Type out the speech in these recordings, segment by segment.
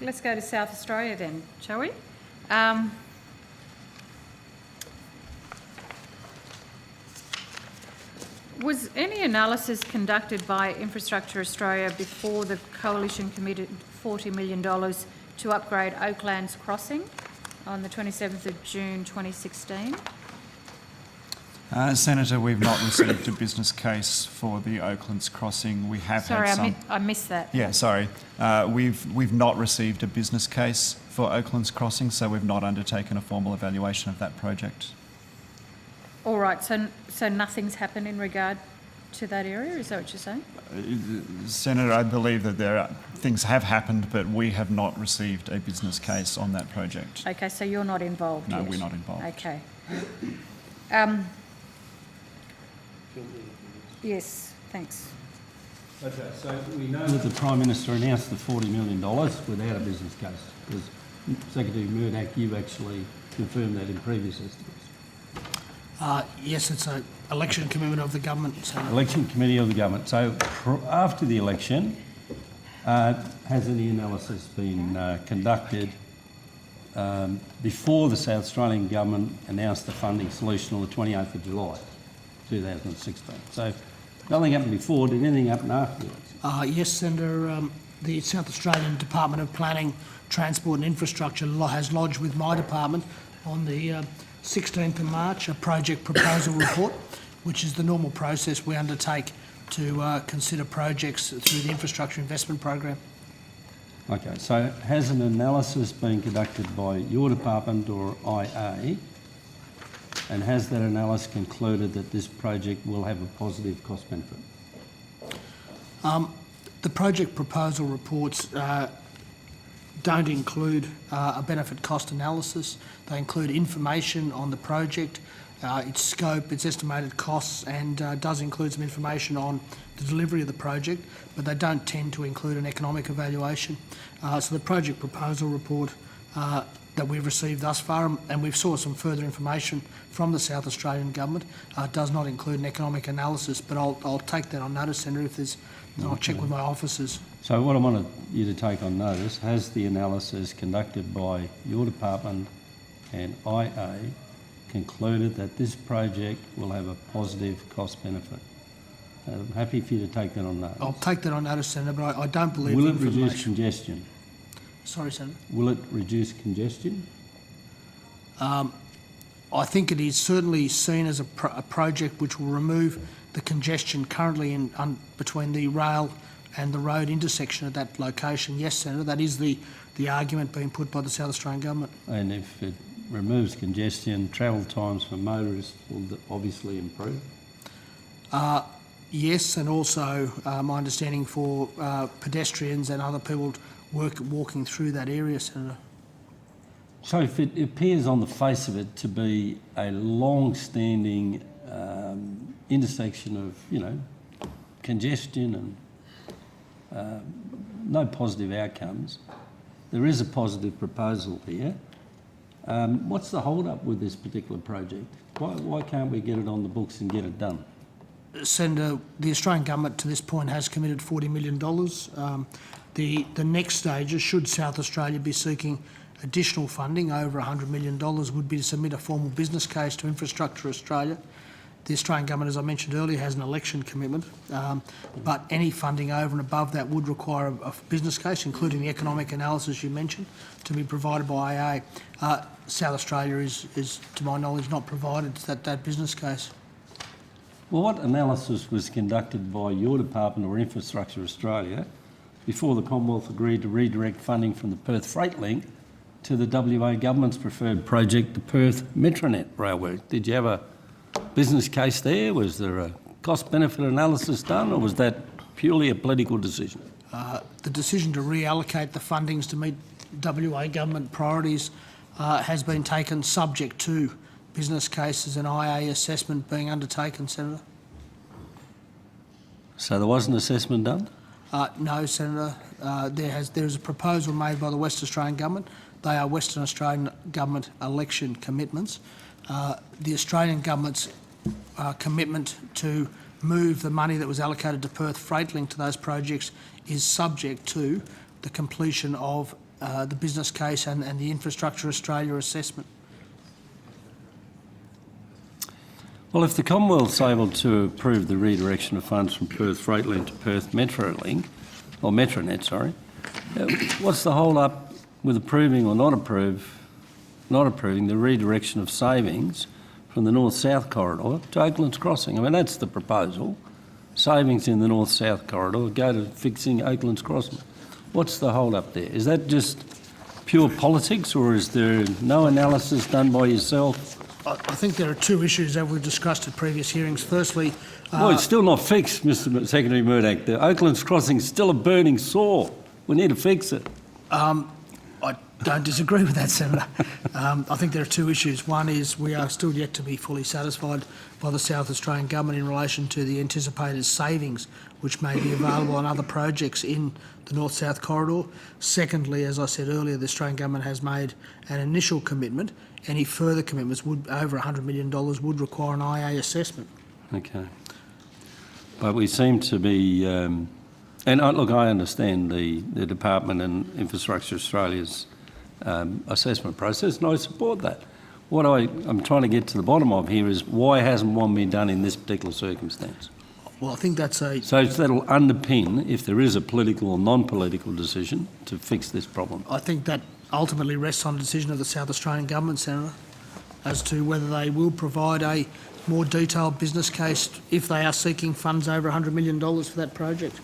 let's go to South Australia then, shall we? Was any analysis conducted by Infrastructure Australia before the Coalition committed $40 million to upgrade Oaklands crossing on the 27th of June 2016? Senator, we've not received a business case for the Oaklands crossing. We have had some... I missed that. Yeah, sorry. We've not received a business case for Oaklands crossing, so we've not undertaken a formal evaluation of that project. All right, so nothing's happened in regard to that area, is that what you're saying? Senator, I believe that things have happened, but we have not received a business case on that project. Okay, so you're not involved No, yet? we're not involved. Okay. Yes, thanks. Okay, so we know that the Prime Minister announced the $40 million without a business case, because Secretary Murdoch, you actually confirmed that in previous estimates. Yes, it's an election commitment of the government. So. Election committee of the government. So after the election, has any analysis been conducted before the South Australian government announced the funding solution on the 28th of July 2016? So nothing happened before. Did anything happen afterwards? Yes, Senator. The South Australian Department of Planning, Transport and Infrastructure has lodged with my department on the 16th of March a project proposal report, which is the normal process we undertake to consider projects through the infrastructure investment program. Okay, so has an analysis been conducted by your department or IA, and has that analysis concluded that this project will have a positive cost benefit? The project proposal reports don't include a benefit cost analysis. They include information on the project, its scope, its estimated costs, and does include some information on the delivery of the project, but they don't tend to include an economic evaluation. So the project proposal report that we've received thus far, and we've sought some further information from the South Australian government, does not include an economic analysis, but I'll take that on notice, Senator, if there's... I'll check with my officers. So what I wanted you to take on notice, has the analysis conducted by your department and IA concluded that this project will have a positive cost benefit? I'm happy for you to take that on notice. I'll take that on notice, Senator, but I don't believe... Will it reduce congestion? Sorry, Senator? Will it reduce congestion? I think it is certainly seen as a project which will remove the congestion currently between the rail and the road intersection at that location. Yes, Senator, that is the argument being put by the South Australian government. And if it removes congestion, travel times for motorists will obviously improve? Yes, and also my understanding for pedestrians and other people walking through that area, Senator. So if it appears on the face of it to be a long-standing intersection of, congestion and no positive outcomes, there is a positive proposal here. What's the hold-up with this particular project? Why can't we get it on the books and get it done? Senator, the Australian government to this point has committed $40 million. The next stages, should South Australia be seeking additional funding, over $100 million, would be to submit a formal business case to Infrastructure Australia. The Australian government, as I mentioned earlier, has an election commitment, but any funding over and above that would require a business case, including the economic analysis you mentioned, to be provided by AA. South Australia is, to my knowledge, not provided that business case. Well, what analysis was conducted by your department or Infrastructure Australia before the Commonwealth agreed to redirect funding from the Perth Freight Link to the WA government's preferred project, the Perth Metronet Railway? Did you have a business case there? Was there a cost-benefit analysis done, or was that purely a political decision? The decision to reallocate the fundings to meet WA government priorities has been taken subject to business cases and IA assessment being undertaken, Senator. So there was an assessment done? No, Senator. There is a proposal made by the West Australian government. They are Western Australian government election commitments. The Australian government's commitment to move the money that was allocated to Perth Freight Link to those projects is subject to the completion of the business case and the Infrastructure Australia assessment. Well, if the Commonwealth's able to approve the redirection of funds from Perth Freightlink to Perth Metrolink, or Metronet, sorry, what's the hold up with approving or not approving the redirection of savings from the north-south corridor to Oaklands Crossing? I mean, that's the proposal. Savings in the north-south corridor go to fixing Oaklands Crossing. What's the hold up there? Is that just pure politics, or is there no analysis done by yourself? I think there are two issues that we've discussed at previous hearings. Firstly, Well, it's still not fixed, Mr. Secretary Murdoch. The Oaklands Crossing is still a burning sore. We need to fix it. I don't disagree with that, Senator. I think there are two issues. One is we are still yet to be fully satisfied by the South Australian Government in relation to the anticipated savings which may be available on other projects in the north-south corridor. Secondly, as I said earlier, the Australian Government has made an initial commitment. Any further commitments over $100 million would require an IA assessment. Okay. But we seem to be... look, I understand the Department and Infrastructure Australia's assessment process, and I support that. What I'm trying to get to the bottom of here is why hasn't one been done in this particular circumstance? Well, I think that's a... So that'll underpin, if there is a political or non-political decision, to fix this problem. I think that ultimately rests on the decision of the South Australian Government, Senator, as to whether they will provide a more detailed business case if they are seeking funds over $100 million for that project.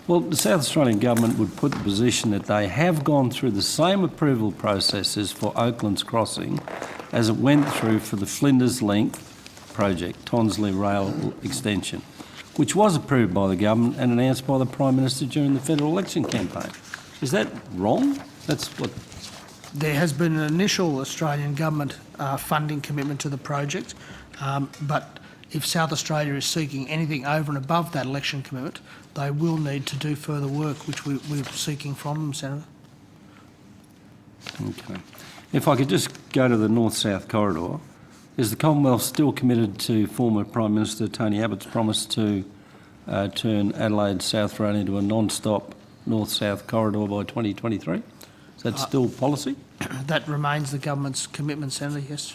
Well, the South Australian Government would put the position that they have gone through the same approval processes for Oaklands Crossing as it went through for the Flinders Link project, Tonsley Rail Extension, which was approved by the Government and announced by the Prime Minister during the federal election campaign. Is that wrong? That's what... There has been an initial Australian Government funding commitment to the project, but if South Australia is seeking anything over and above that election commitment, they will need to do further work, which we're seeking from them, Senator. Okay. If I could just go to the north-south corridor, is the Commonwealth still committed to former Prime Minister Tony Abbott's promise to turn Adelaide South Road into a non-stop north-south corridor by 2023? Is that still policy? That remains the Government's commitment, Senator, yes.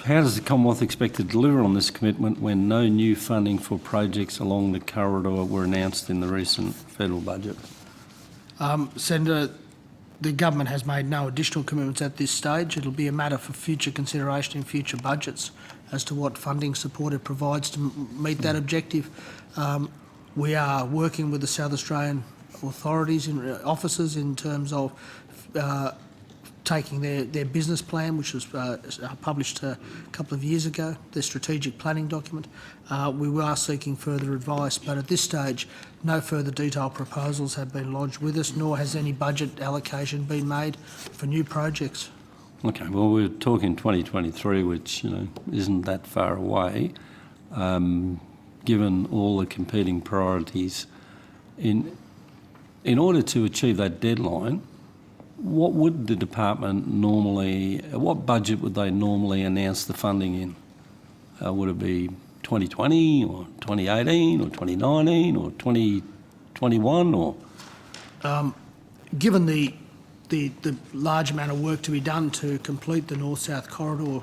How does the Commonwealth expect to deliver on this commitment when no new funding for projects along the corridor were announced in the recent federal budget? Senator, the Government has made no additional commitments at this stage. It'll be a matter for future consideration in future budgets as to what funding support it provides to meet that objective. We are working with the South Australian authorities and officers in terms of taking their business plan, which was published a couple of years ago, their strategic planning document. We are seeking further advice, but at this stage, no further detailed proposals have been lodged with us, nor has any budget allocation been made for new projects. Okay, well, we're talking 2023, which, isn't that far away. Given all the competing priorities, in order to achieve that deadline, what would the department what budget would they normally announce the funding in? Would it be 2020 or 2018 or 2019 or 2021 or? Given the large amount of work to be done to complete the north-south corridor,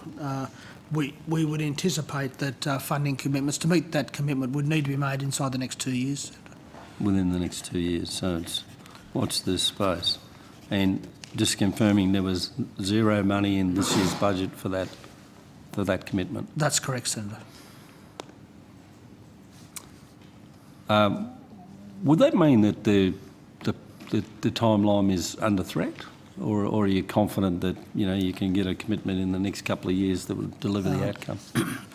we would anticipate that funding commitments to meet that commitment would need to be made inside the next 2 years. Within the next 2 years, so it's watch this space. And just confirming there was zero money in this year's budget for that commitment. That's correct, Senator. Would that mean that the timeline is under threat, or are you confident that you can get a commitment in the next couple of years that will deliver the outcome?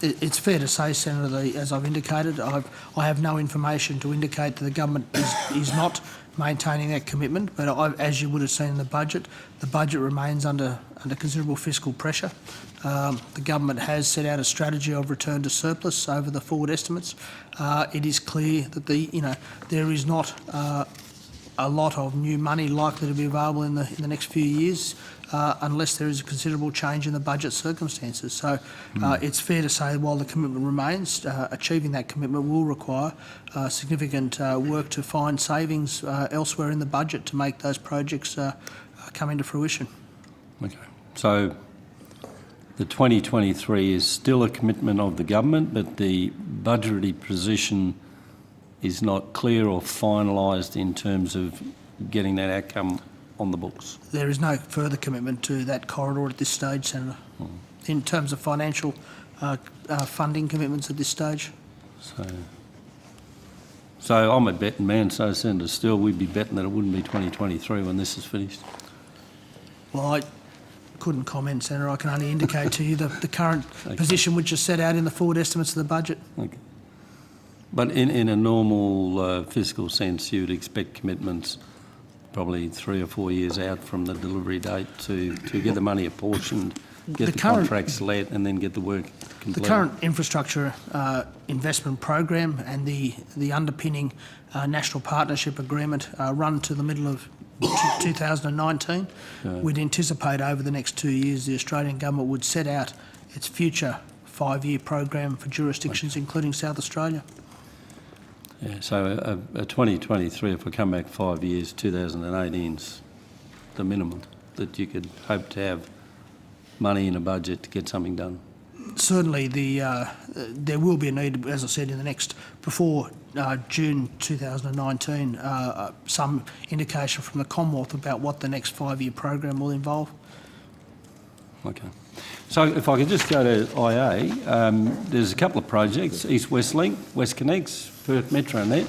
It's fair to say, Senator, as I've indicated, I have no information to indicate that the Government is not maintaining that commitment, but as you would have seen in the budget remains under considerable fiscal pressure. The Government has set out a strategy of return to surplus over the forward estimates. It is clear that there is not a lot of new money likely to be available in the next few years, unless there is a considerable change in the budget circumstances. So it's fair to say while the commitment remains, achieving that commitment will require significant work to find savings elsewhere in the budget to make those projects come into fruition. Okay. So the 2023 is still a commitment of the government, but the budgetary position is not clear or finalised in terms of getting that outcome on the books. There is no further commitment to that corridor at this stage, Senator, in terms of financial funding commitments at this stage. So I'm a betting man, so Senator Steele, we'd be betting that it wouldn't be 2023 when this is finished. Well, I couldn't comment, Senator. I can only indicate to you the current position which is set out in the forward estimates of the budget. Okay. But in a normal fiscal sense, you would expect commitments probably 3 or 4 years out from the delivery date to get the money apportioned, get the contracts let, and then get the work completed. The current infrastructure investment program and the underpinning national partnership agreement run to the middle of 2019. We'd anticipate over the next 2 years the Australian government would set out its future 5-year program for jurisdictions, including South Australia. Yeah, so a 2023, if we come back 5 years, 2018's the minimum that you could hope to have money in a budget to get something done. Certainly, there will be a need, as I said, in the next, before June 2019, some indication from the Commonwealth about what the next 5-year program will involve. Okay. So if I could just go to IA, there's a couple of projects, East-West Link, West Connects, Perth Metronet.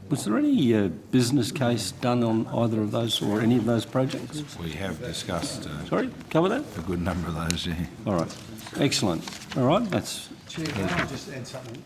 Was there any business case done on either of those or any of those projects? We have discussed Sorry, cover that? a good number of those, yeah. All right, excellent. All right, that's... Chair, can I just add something?